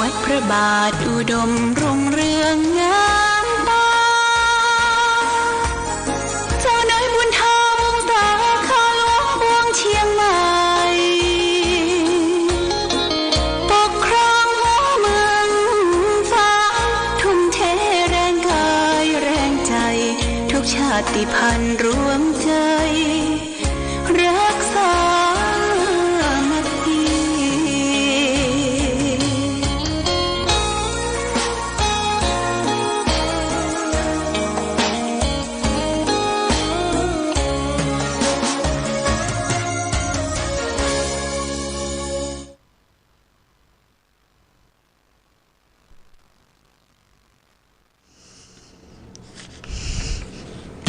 วัดพระบาทอุดมรุ่งเรืองงามตาเจ้านายบุญธรรมสาขาหลวงพวงเชียงใหม่ปกครองหัวเมืองฟ้าทุ่มเทแรงกายแรงใจทุกชาติพันธุ์รวมใจรักษา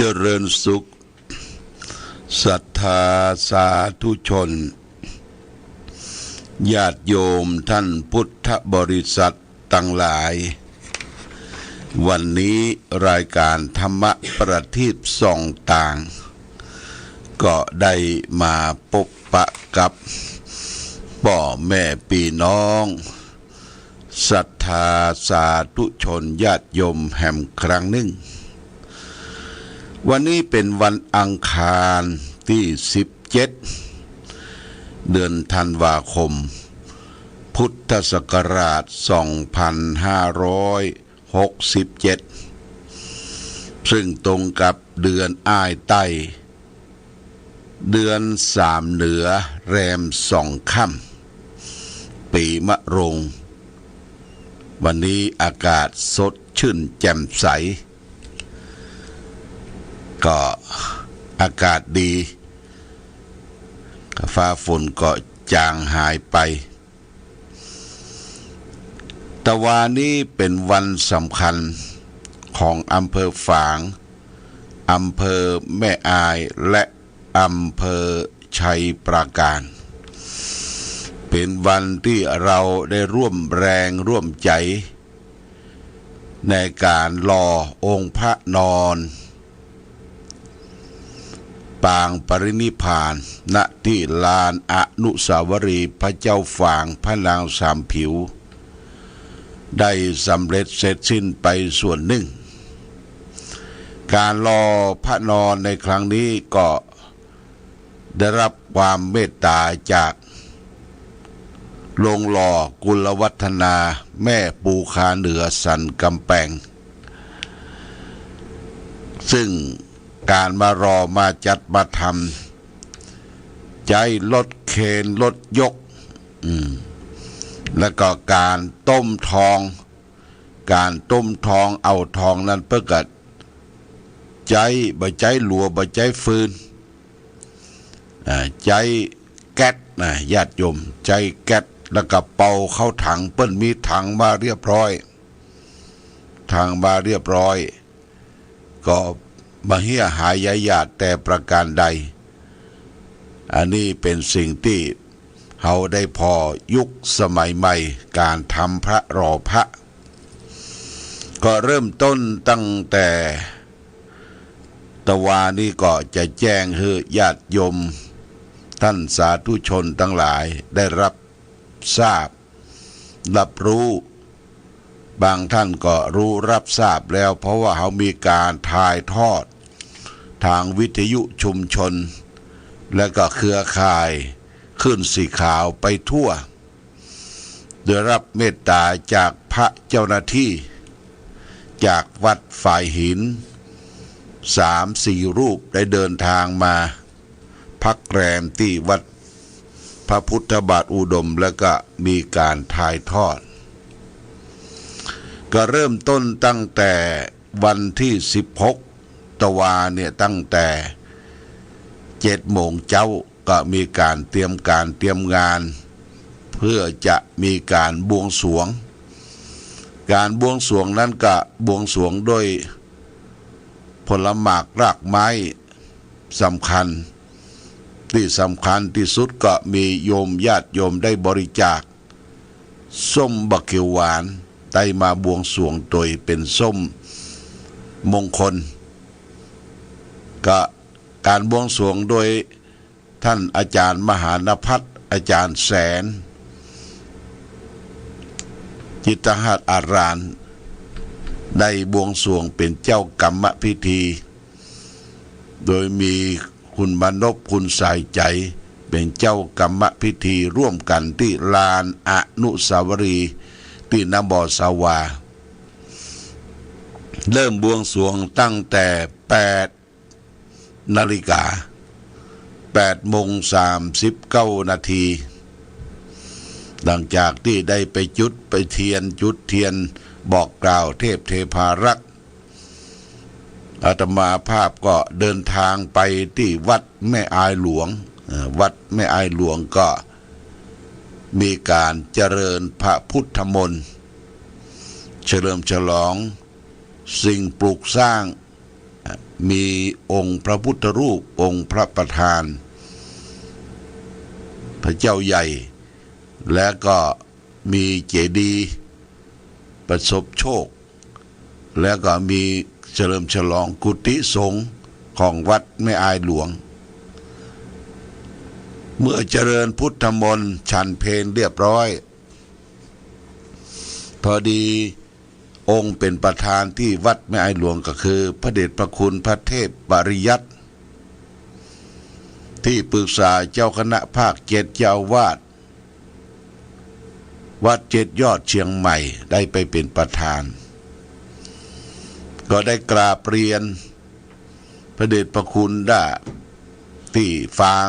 เจริญสุขศรัทธาสาธุชนญาติโยมท่านพุทธบริษัททั้งหลายวันนี้รายการธรรมะประทีปส่องต่างก็ได้มาพบปะกับพ่อแม่พี่น้องศรัทธาสาธุชนญาติโยมแห่งครั้งหนึ่งวันนี้เป็นวันอังคารที่17เดือนธันวาคมพุทธศักราช2567ซึ่งตรงกับเดือนอ้ายไต้เดือน3เหนือแรม2ค่ำปีมะโรงวันนี้อากาศสดชื่นแจ่มใสก็อากาศดีฟ้าฝนก็จางหายไปแต่วันนี้เป็นวันสำคัญของอำเภอฝางอำเภอแม่อายและอำเภอชัยปราการเป็นวันที่เราได้ร่วมแรงร่วมใจในการรอองค์พระนอนปางปรินิพพานณที่ลานอนุสาวรีย์พระเจ้าฝางพระนางสามผิวได้สำเร็จเสร็จสิ้นไปส่วนหนึ่งการรอพระนอนในครั้งนี้ก็ได้รับความเมตตาจากโรงหล่อกุลวัฒนาแม่ปูคาเหนือสันกำแพงซึ่งการมารอมาจัดมาทำใจลดเคนลดยกแล้วก็การต้มทองเอาทองนั้นเพื่อกัดใจบ่ใจหลัวบ่ใจฟืนใจแก๊สญาติโยมใจแก๊สแล้วก็เป่าเข้าถังเปิ้นมีถังมาเรียบร้อยก็มาเหี้ยหายยายาดแต่ประการใดอันนี้เป็นสิ่งที่เขาได้พอยุคสมัยใหม่การทำพระรอพระก็เริ่มต้นตั้งแต่ตะวานี้ก็จะแจ้งให้ญาติโยมท่านสาธุชนทั้งหลายได้รับทราบรับรู้บางท่านก็รู้รับทราบแล้วเพราะว่าเขามีการถ่ายทอดทางวิทยุชุมชนและก็เครือข่ายขึ้นสีขาวไปทั่วได้รับเมตตาจากพระเจ้าหน้าที่จากวัดฝ่ายหิน3-4 รูปได้เดินทางมาพักแรมที่วัดพระพุทธบาทอุดมแล้วก็มีการถ่ายทอดก็เริ่มต้นตั้งแต่วันที่16ตะวาเนี่ยตั้งแต่7 โมงเช้าก็มีการเตรียมงานเพื่อจะมีการบวงสรวงการบวงสรวงนั้นก็บวงสรวงด้วยผลหมากรากไม้สำคัญที่สุดก็มีโยมญาติโยมได้บริจาคส้มบักเขียวหวานได้มาบวงสรวงโดยเป็นส้มมงคลก็การบวงสรวงโดยท่านอาจารย์มหานภัสอาจารย์แสน จิตหัตถ์อารานได้บวงสรวงเป็นเจ้ากรรมพิธี โดยมีคุณบรรณพคุณสายใจเป็นเจ้ากรรมพิธีร่วมกันที่ลานอนุสาวรีย์ที่นบสาวาเริ่มบวงสรวงตั้งแต่8 นาฬิกา8:39 นาทีหลังจากที่ได้ไปจุดเทียนบอกกล่าวเทพเทพารักษ์อาตมาภาพก็เดินทางไปที่วัดแม่อายหลวงวัดแม่อายหลวงก็มีการเจริญพระพุทธมนต์เฉลิมฉลองสิ่งปลูกสร้างมีองค์พระพุทธรูปองค์พระประธานพระเจ้าใหญ่และก็มีเจดีย์ประสบโชคและก็มีเฉลิมฉลองกุฏิสงฆ์ของวัดแม่อายหลวงเมื่อเจริญพุทธมนต์ฉันเพลเรียบร้อยพอดีองค์เป็นประธานที่วัดแม่อายหลวงก็คือพระเดชพระคุณพระเทพปริยัติที่ปรึกษาเจ้าคณะภาค7เจ้าอาวาสวัด7 ยอดเชียงใหม่ได้ไปเป็นประธานก็ได้กราบเรียนพระเดชพระคุณได้ที่ฝาง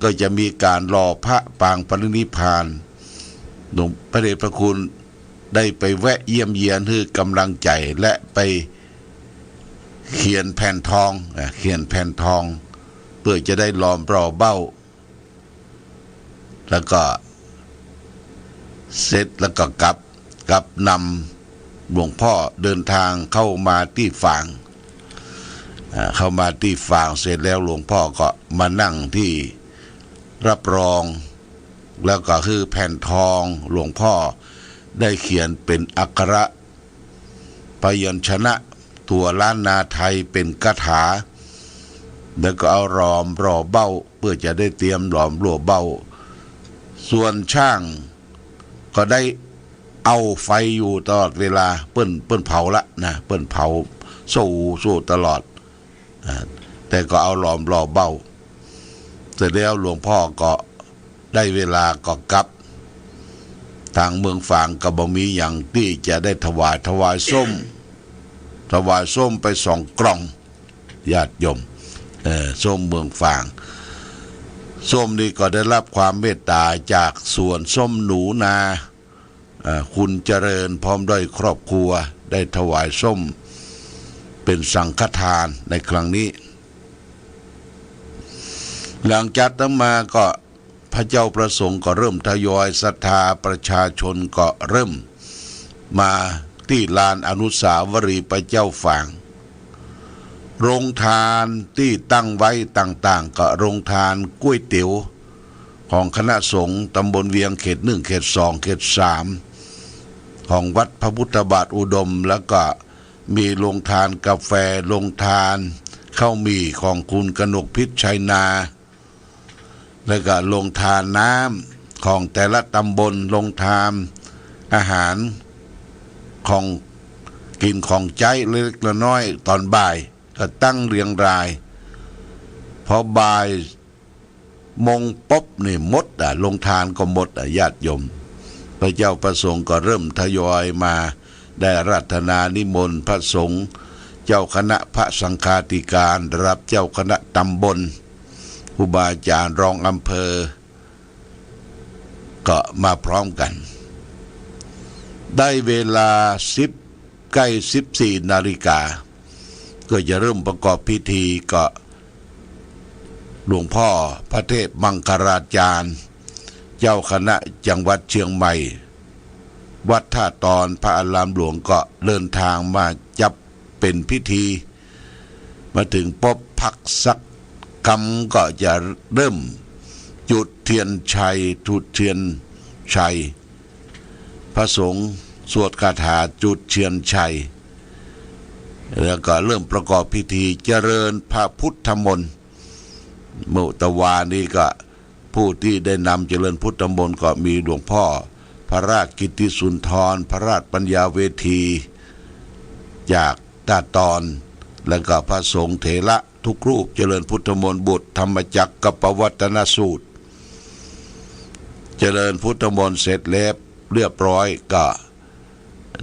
ก็จะมีการรอพระปางปรินิพพานหลวงพระเดชพระคุณได้ไปแวะเยี่ยมเยียนให้กำลังใจและไปเขียนแผ่นทองเพื่อจะได้ล้อมรอเบ้าแล้วก็เสร็จแล้วก็กลับนำหลวงพ่อเดินทางเข้ามาที่ฝางเสร็จแล้วหลวงพ่อก็มานั่งที่รับรองแล้วก็คือแผ่นทองหลวงพ่อได้เขียนเป็นอักขระพยัญชนะตัวล้านนาไทยเป็นคาถาแล้วก็เอารอมรอเบ้าเพื่อจะได้เตรียมหลอมรั่วเบ้าส่วนช่างก็ได้เอาไฟอยู่ตลอดเวลาเปิ้นเผาละนะเปิ้นเผาสู้ตลอดแต่ก็เอาหลอมรอเบ้าเสร็จแล้วหลวงพ่อก็ได้เวลาก็กลับทางเมืองฝางก็บ่มีอย่างที่จะได้ถวายส้มไป2 กล่องญาติโยมส้มเมืองฝางส้มนี่ก็ได้รับความเมตตาจากสวนส้มหนูนาคุณเจริญพร้อมด้วยครอบครัวได้ถวายส้มเป็นสังฆทานในครั้งนี้หลังจากนั้นมาก็พระเจ้าประสงค์ก็เริ่มทยอยศรัทธาประชาชนก็เริ่มมาที่ลานอนุสาวรีย์พระเจ้าฝางโรงทานที่ตั้งไว้ต่างๆก็โรงทานก๋วยเตี๋ยวของคณะสงฆ์ตำบลเวียงเขต 1เขต 2เขต 3ของวัดพระพุทธบาทอุดมแล้วก็มีโรงทานกาแฟโรงทานข้าวมีของคุณกนกพิษชัยนาแล้วก็โรงทานน้ำของแต่ละตำบลโรงทานอาหารของกินของใจเล็กๆน้อยๆตอนบ่ายก็ตั้งเรียงรายพอบ่ายโมงป๊บนี่หมดโรงทานก็หมดญาติโยมพระเจ้าประสงค์ก็เริ่มทยอยมาได้ราธนานิมนต์พระสงฆ์เจ้าคณะพระสังฆาธิการรับเจ้าคณะตำบลครูบาอาจารย์รองอำเภอก็มาพร้อมกันได้เวลาใกล้14 นาฬิกาก็จะเริ่มประกอบพิธีก็หลวงพ่อพระเทพมังคลาจารย์เจ้าคณะจังหวัดเชียงใหม่วัดท่าตอนพระอารามหลวงก็เดินทางมาจับเป็นพิธีมาถึงป๊บพักสักคำก็จะเริ่มจุดเทียนชัยพระสงฆ์สวดคาถาจุดเทียนชัยแล้วก็เริ่มประกอบพิธีเจริญพระพุทธมนต์มุตวานี้ก็ผู้ที่ได้นำเจริญพุทธมนต์ก็มีหลวงพ่อ พระราชกิตติสุนทรพระราชปัญญาเวทีจากตาตอนแล้วก็พระสงฆ์เถระทุกรูปเจริญพุทธมนต์บทธรรมจักรกับปวัตนสูตรเจริญพุทธมนต์เสร็จแล้วเรียบร้อยก็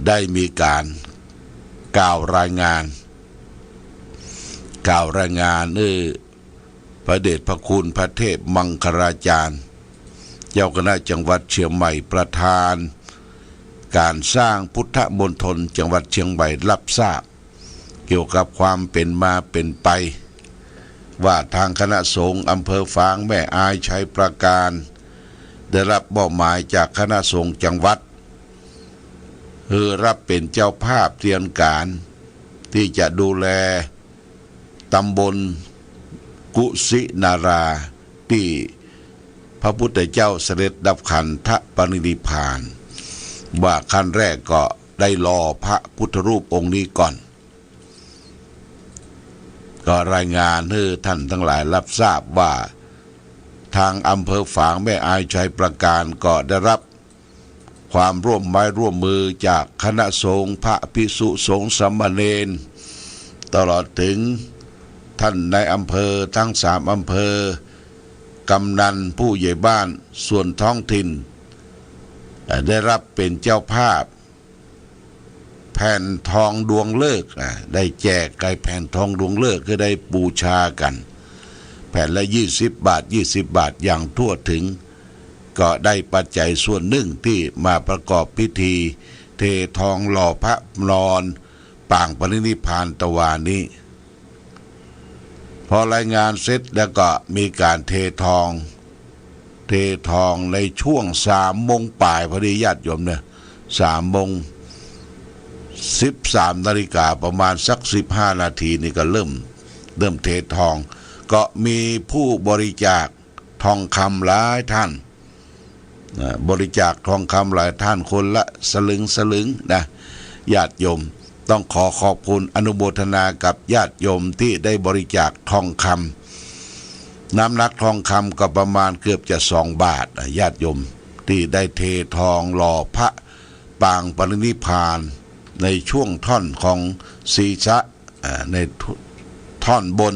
ได้มีการกล่าวรายงานพระเดชพระคุณพระเทพมังคลาจารย์เจ้าคณะจังหวัดเชียงใหม่ประธานการสร้างพุทธมณฑลจังหวัดเชียงใหม่รับทราบเกี่ยวกับความเป็นมาเป็นไปว่าทางคณะสงฆ์อำเภอฝางแม่อายชัยประการได้รับมอบหมายจากคณะสงฆ์จังหวัดรับเป็นเจ้าภาพเตรียมการที่จะดูแลตำบลกุสินาราที่พระพุทธเจ้าเสด็จดับขันธปรินิพพานว่าขั้นแรกก็ได้รอพระพุทธรูปองค์นี้ก่อนก็รายงานให้ท่านทั้งหลายรับทราบว่าทางอำเภอฝางแม่อายชัยประการก็ได้รับความร่วมไม้ร่วมมือจากคณะสงฆ์พระภิกษุสงฆ์สามเณรตลอดถึงท่านในอำเภอทั้ง3อำเภอกำนันผู้ใหญ่บ้านส่วนท้องถิ่นได้รับเป็นเจ้าภาพแผ่นทองดวงฤกษ์ได้แจกไก่แผ่นทองดวงฤกษ์ก็ได้บูชากันแผ่นละ20 บาท20 บาทอย่างทั่วถึงก็ได้ปัจจัยส่วนหนึ่งที่มาประกอบพิธีเททองหล่อพระนอนปางปรินิพพานตะวันนี้พอรายงานเสร็จแล้วก็มีการเททองในช่วง3 โมงป่ายพอดีญาติโยมเนี่ย3 โมง 13 นาฬิกาประมาณสัก15 นาทีนี่ก็เริ่มเททองก็มีผู้บริจาคทองคำหลายท่านบริจาคทองคำหลายท่านคนละสลึงนะญาติโยมต้องขอบคุณอนุโมทนากับญาติโยมที่ได้บริจาคทองคำน้ำหนักทองคำก็ประมาณเกือบจะ2 บาทญาติโยมที่ได้เททองหล่อพระปางปรินิพพานในช่วงท่อนของศีรษะในท่อนบน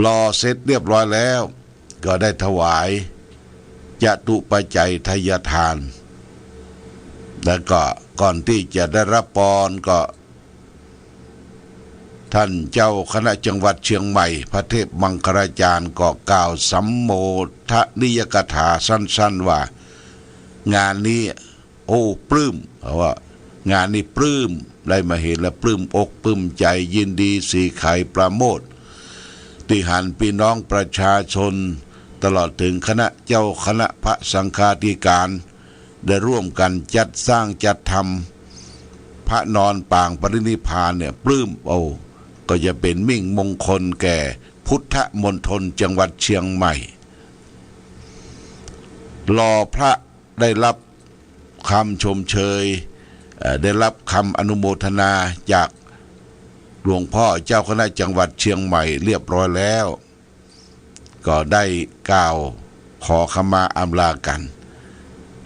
รอเสร็จเรียบร้อยแล้วก็ได้ถวายจตุปัจจัยทายทานแล้วก็ก่อนที่จะได้รับพรก็ท่านเจ้าคณะจังหวัดเชียงใหม่พระเทพมังคลาจารย์ก็กล่าวสัมโมทนิยกถาสั้นๆว่างานนี้โอ้ปลื้มเพราะว่างานนี้ปลื้มได้มาเห็นและปลื้มอกปลื้มใจยินดีสีไข่ประโมทที่หันพี่น้องประชาชนตลอดถึงคณะเจ้าคณะพระสังฆาธิการได้ร่วมกันจัดสร้างจัดทำพระนอนปางปรินิพพานเนี่ยปลื้มก็จะเป็นมิ่งมงคลแก่พุทธมณฑลจังหวัดเชียงใหม่รอพระได้รับคำชมเชยได้รับคำอนุโมทนาจากหลวงพ่อเจ้าคณะจังหวัดเชียงใหม่เรียบร้อยแล้วก็ได้กล่าวขอขมาอำลากัน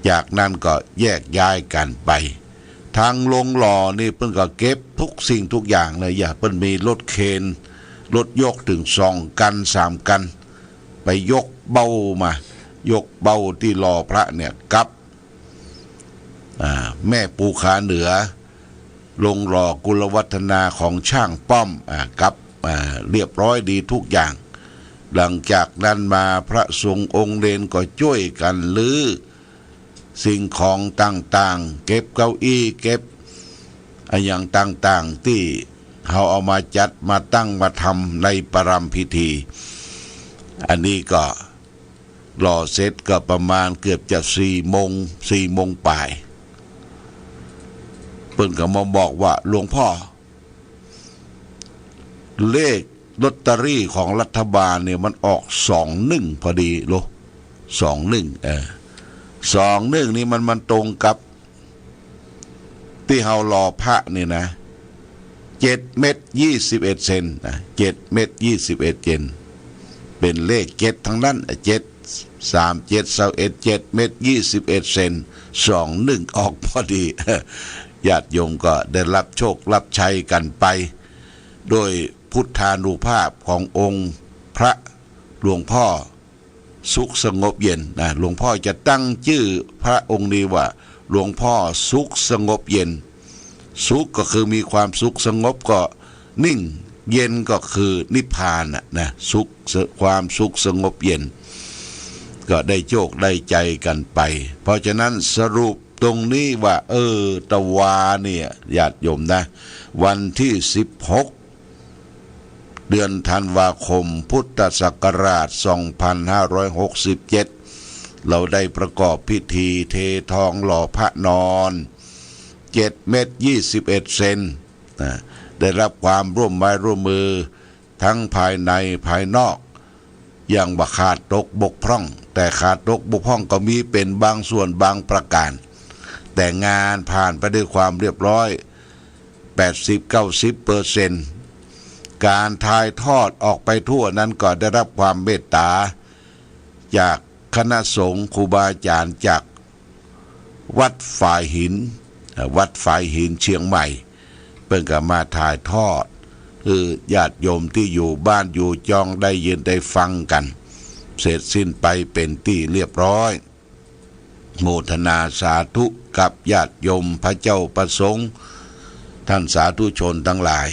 จากนั้นก็แยกย้ายกันไปทางลงหล่อนี่เพิ่นก็เก็บทุกสิ่งทุกอย่างเลยเพิ่นมีรถเคนรถยกถึง2 กัน 3 กันไปยกเบ้ายกเบ้าที่หล่อพระเนี่ยกับแม่ปูขาเหนือลงหล่อกุลวัฒนาของช่างป้อมกับเรียบร้อยดีทุกอย่างหลังจากนั้นมาพระสงฆ์องค์เดนก็ช่วยกันลื้อสิ่งของต่างๆเก็บเก้าอี้เก็บอย่างต่างๆที่เขาเอามาจัดมาตั้งมาทำในประรำพิธีอันนี้ก็รอเสร็จก็ประมาณเกือบจะ4 โมงป่ายเพิ่นก็มาบอกว่าหลวงพ่อเลขลอตเตอรี่ของรัฐบาลเนี่ยมันออก21พอดีโล21นี่มันตรงกับที่เฮารอพระนี่นะ7 เม็ด 21 เซนนะ7 เม็ด 21 เซนเป็นเลข7ทั้งนั้น7 7 เมตร 21 เซน21ออกพอดี ญาติโยมก็ได้รับโชครับชัยกันไปโดยพุทธานุภาพขององค์พระหลวงพ่อสุขสงบเย็นนะหลวงพ่อจะตั้งชื่อพระองค์นี้ว่าหลวงพ่อสุขสงบเย็นสุขก็คือมีความสุขสงบก็นิ่งเย็นก็คือนิพพานนะสุขความสุขสงบเย็นก็ได้โชคได้ใจกันไปเพราะฉะนั้นสรุปตรงนี้ว่าตะวาเนี่ยญาติโยมนะวันที่16เดือนธันวาคมพุทธศักราช2567เราได้ประกอบพิธีเททองหล่อพระนอน7 เมตร 21 เซนได้รับความร่วมไม้ร่วมมือทั้งภายในภายนอกอย่างบ่ขาดตกบกพร่องแต่ขาดตกบกพร่องก็มีเป็นบางส่วนบางประการแต่งานผ่านไปด้วยความเรียบร้อย 80-90% การถ่ายทอดออกไปทั่วนั้นก็ได้รับความเมตตาจากคณะสงฆ์ครูบาอาจารย์จากวัดฝ่ายหินเชียงใหม่เพิ่งก็มาถ่ายทอดคือญาติโยมที่อยู่บ้านอยู่จองได้ยินได้ฟังกันเสร็จสิ้นไปเป็นที่เรียบร้อยโมทนาสาธุกับญาติโยมพระเจ้าประสงค์ท่านสาธุชนทั้งหลาย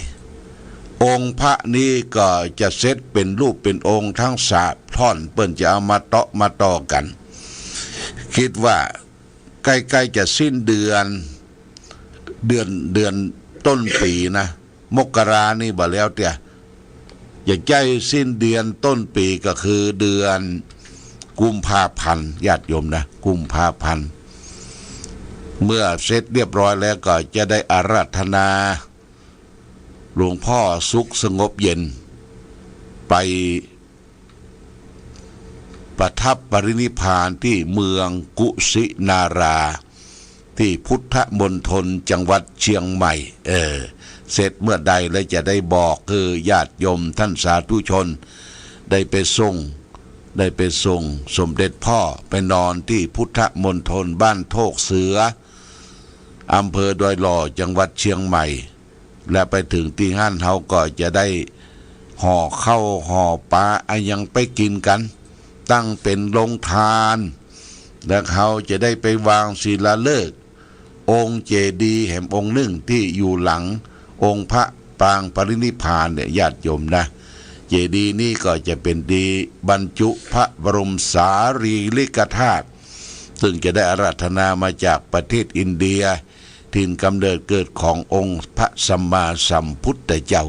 องค์พระนี้ก็จะเซตเป็นรูปเป็นองค์ทั้ง3 ท่อนเปิ้นจะเอามาต่อกันคิดว่าใกล้ๆจะสิ้นเดือนต้นปีนะมกรานี่บ่แล้วเตี่ยอย่าใจสิ้นเดือนต้นปีก็คือเดือนกุมภาพันธ์ญาติโยมนะกุมภาพันธ์เมื่อเสร็จเรียบร้อยแล้วก็จะได้อาราธนาหลวงพ่อสุขสงบเย็นไปประทับปรินิพพานที่เมืองกุสินาราที่พุทธมณฑลจังหวัดเชียงใหม่เสร็จเมื่อใดแล้วจะได้บอกคือญาติโยมท่านสาธุชนได้ไปส่งสมเด็จพ่อไปนอนที่พุทธมณฑลบ้านโทกเสืออำเภอดอยหล่อจังหวัดเชียงใหม่และไปถึงที่ห้านเฮาก็จะได้ห่อข้าวห่อปลายังไปกินกันตั้งเป็นโรงทานและเขาจะได้ไปวางศิลาฤกษ์องค์เจดีย์แห่งองค์หนึ่งที่อยู่หลังองค์พระปรางปรินิพพานเนี่ยญาติโยมนะเจดีย์นี้ก็จะเป็นดีบรรจุพระบรมสารีริกธาตุซึ่งจะได้อาราธนามาจากประเทศอินเดียถิ่นกำเนิดเกิดขององค์พระสัมมาสัมพุทธเจ้า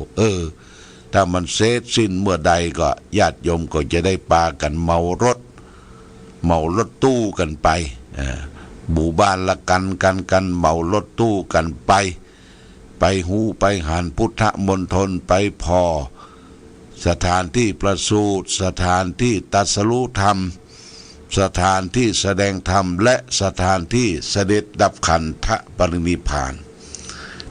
ถ้ามันเสร็จสิ้นเมื่อใดก็ญาติโยมก็จะได้ปากันเมารถตู้กันไปหมู่บ้านละกันเมารถตู้กันไปหูไปหันพุทธมณฑลไปพอสถานที่ประสูติสถานที่ตรัสรู้ธรรมสถานที่แสดงธรรมและสถานที่เสด็จดับขันธปรินิพพาน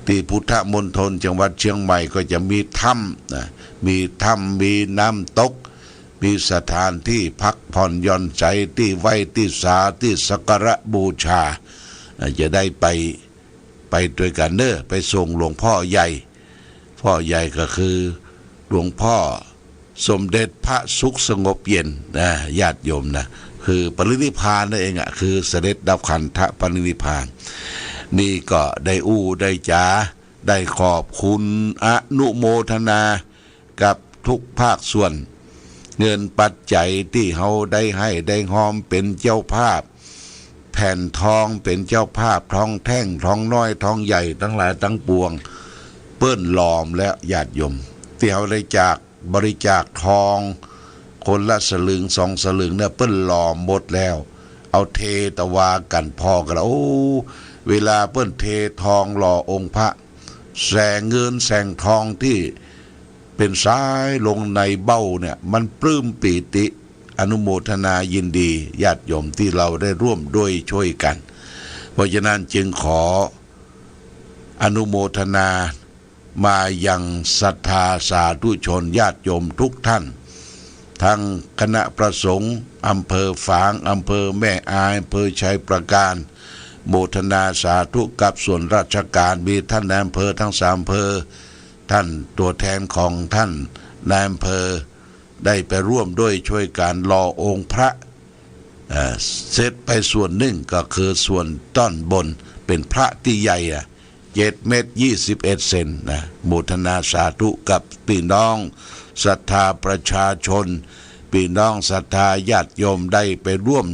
ที่พุทธมณฑลจังหวัดเชียงใหม่ก็จะมีถ้ำมีน้ำตกมีสถานที่พักผ่อนหย่อนใจที่ไหว้ที่สาที่สักการะบูชาจะได้ไปด้วยกันไปส่งหลวงพ่อใหญ่ก็คือหลวงพ่อสมเด็จพระสุขสงบเย็นญาติโยมนะคือปรินิพพานนั่นเองคือเสด็จดับขันธปรินิพพานนี่ก็ได้ได้จ๋าได้ขอบคุณอนุโมทนากับทุกภาคส่วนเงินปัจจัยที่เฮาได้ให้ได้หอมเป็นเจ้าภาพแผ่นทองเป็นเจ้าภาพทองแท่งทองน้อยทองใหญ่ทั้งหลายทั้งปวงเปิ้นหลอมและญาติโยมที่เฮาได้บริจาคทองคนละสลึง2 สลึงเนี่ยเปิ้นหลอมหมดแล้วเอาเทตะวากันพอกันเวลาเปิ้นเททองหล่อองค์พระแสงเงินแสงทองที่เป็นสายลงในเบ้าเนี่ยมันปลื้มปีติอนุโมทนายินดีญาติโยมที่เราได้ร่วมด้วยช่วยกันเพราะฉะนั้นจึงขออนุโมทนามายังศรัทธาสาธุชนญาติโยมทุกท่าน ทั้งคณะประสงค์อำเภอฝางอำเภอแม่อายอำเภอชัยประการโมทนาสาธุกับส่วนราชการมีท่านนายอำเภอทั้ง3 อำเภอท่านตัวแทนของท่านนายอำเภอได้ไปร่วมด้วยช่วยการรอองค์พระเสร็จไปส่วนหนึ่งก็คือส่วนต้นบนเป็นพระที่ใหญ่7 เมตร 21 เซนนะโมทนาสาธุกับพี่น้องศรัทธาประชาชนพี่น้องศรัทธาญาติโยมได้ไปร่วม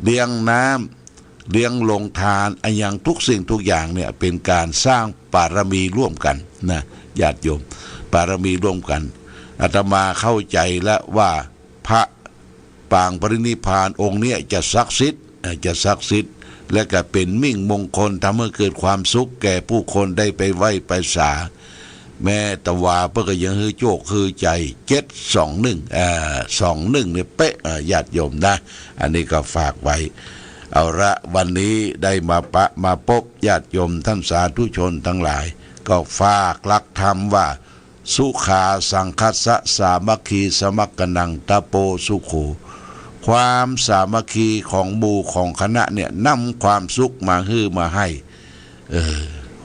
เลี้ยงน้ำเลี้ยงลงทานอย่างทุกสิ่งทุกอย่างเนี่ยเป็นการสร้างบารมีร่วมกันนะญาติโยมบารมีร่วมกันอาตมาเข้าใจแล้วว่าพระปางปรินิพพานองค์นี้จะศักดิ์สิทธิ์และก็เป็นมิ่งมงคลทำให้เกิดความสุขแก่ผู้คนได้ไปไหว้ไปสาแม่ตะวาเพื่อก็ยังฮือโจกฮือใจ72121เนี่ยเป๊ะญาติโยมนะอันนี้ก็ฝากไว้เอาละวันนี้ได้มาพบญาติโยมท่านสาธุชนทั้งหลายก็ฝากหลักธรรมว่าสุขาสังคัสสะสามัคคีสมัคกนังตะโปสุโขความสามัคคีของหมู่ของคณะเนี่ยนำความสุขมาให้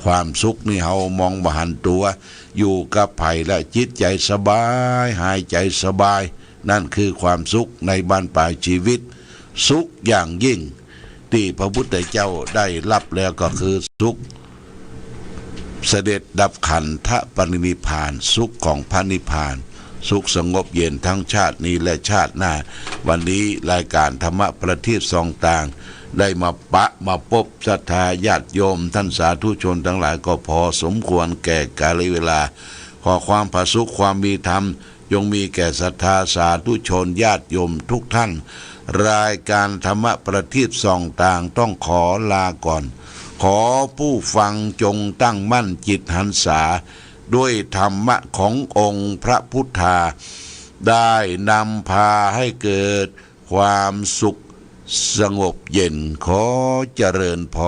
ความสุขนี่เฮามองบ่หันตัวอยู่กับไผ่และจิตใจสบายหายใจสบายนั่นคือความสุขในบ้านปลายชีวิตสุขอย่างยิ่งที่พระพุทธเจ้าได้รับแล้วก็คือสุขเสด็จดับขันธปรินิพพานสุขของพระนิพพานสุขสงบเย็นทั้งชาตินี้และชาติหน้าวันนี้รายการธรรมะประทีปส่องต่างได้มาพบศรัทธาญาติโยมท่านสาธุชนทั้งหลายก็พอสมควรแก่กาลเวลาขอความผาสุขความมีธรรมจงมีแก่ศรัทธาสาธุชนญาติโยมทุกท่านรายการธรรมะประทีปส่องต่างต้องขอลาก่อนขอผู้ฟังจงตั้งมั่นจิตหันษาด้วยธรรมะขององค์พระพุทธาได้นำพาให้เกิดความสุขสงบเย็นขอเจริญพร